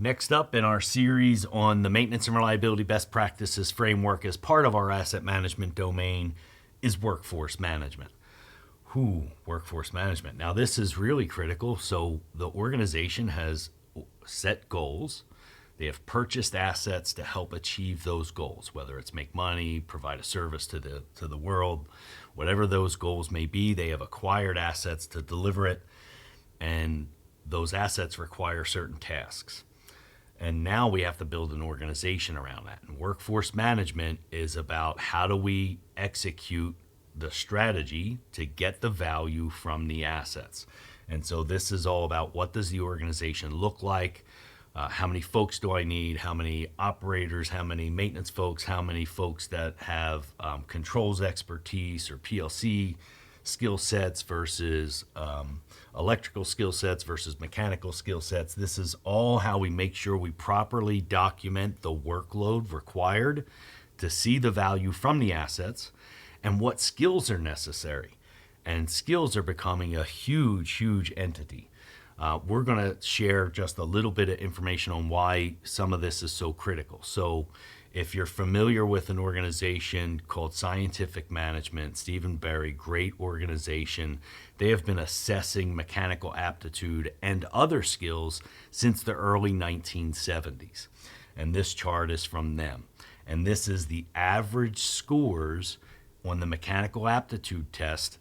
Next up in our series on the maintenance and reliability best practices framework as part of our asset management domain is workforce management. Workforce management. Now, this is really critical. So, the organization has set goals. They have purchased assets to help achieve those goals, whether it's make money, provide a service to the world, whatever those goals may be. They have acquired assets to deliver it, and those assets require certain tasks. And now we have to build an organization around that. And workforce management is about how do we execute the strategy to get the value from the assets. And so this is all about what does the organization look like? How many folks do I need? How many operators? How many maintenance folks? How many folks that have controls expertise or PLC skill sets versus electrical skill sets versus mechanical skill sets? This is all how we make sure we properly document the workload required to see the value from the assets and what skills are necessary. And skills are becoming a huge entity. We're going to share just a little bit of information on why some of this is so critical. So if you're familiar with an organization called Scientific Management, Stephen Berry, great organization, they have been assessing mechanical aptitude and other skills since the early 1970s. And this chart is from them. And this is the average scores on the mechanical aptitude test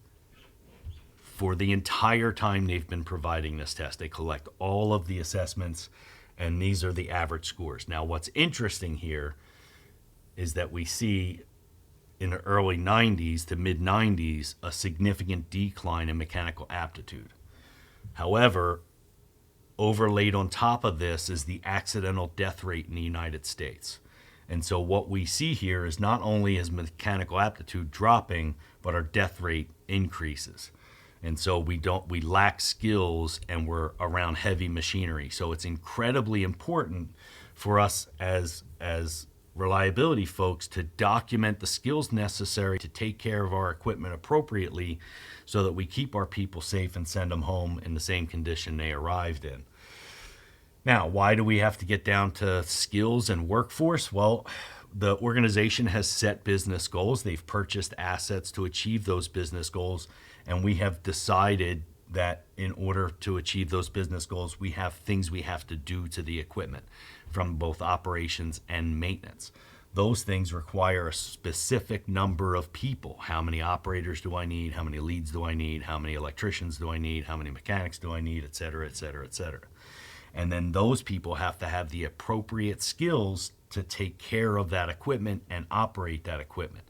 for the entire time they've been providing this test. They collect all of the assessments, and these are the average scores. Now, what's interesting here is that we see in the early 90s to mid 90s a significant decline in mechanical aptitude. However, overlaid on top of this is the accidental death rate in the United States. And so what we see here is not only is mechanical aptitude dropping, but our death rate increases. And so we lack skills, and we're around heavy machinery. So it's incredibly important for us as reliability folks to document the skills necessary to take care of our equipment appropriately so that we keep our people safe and send them home in the same condition they arrived in. Now, why do we have to get down to skills and workforce? Well, the organization has set business goals. They've purchased assets to achieve those business goals, and we have decided that in order to achieve those business goals, we have things we have to do to the equipment from both operations and maintenance. Those things require a specific number of people. How many operators do I need? How many leads do I need? How many electricians do I need? How many mechanics do I need? Et cetera, et cetera, et cetera. And then those people have to have the appropriate skills to take care of that equipment and operate that equipment.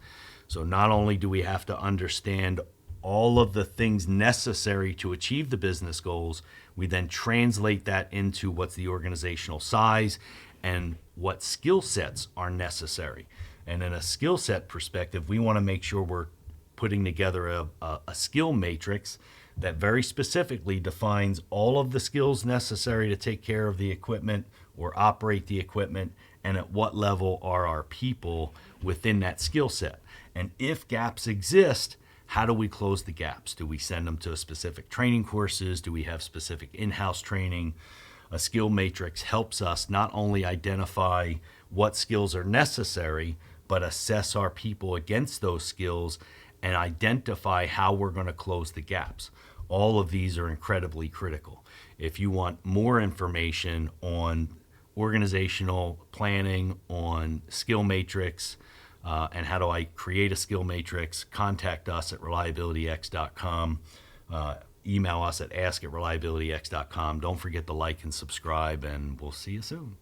So not only do we have to understand all of the things necessary to achieve the business goals, we then translate that into what's the organizational size and what skill sets are necessary. And in a skill set perspective, we want to make sure we're putting together a skill matrix that very specifically defines all of the skills necessary to take care of the equipment or operate the equipment, and at what level are our people within that skill set. And if gaps exist, how do we close the gaps? Do we send them to specific training courses? Do we have specific in-house training? A skill matrix helps us not only identify what skills are necessary, but assess our people against those skills and identify how we're going to close the gaps. All of these are incredibly critical. If you want more information on organizational planning, on skill matrix, and how do I create a skill matrix, contact us at reliabilityx.com. Email us at ask@reliabilityx.com. Don't forget to like and subscribe, and we'll see you soon.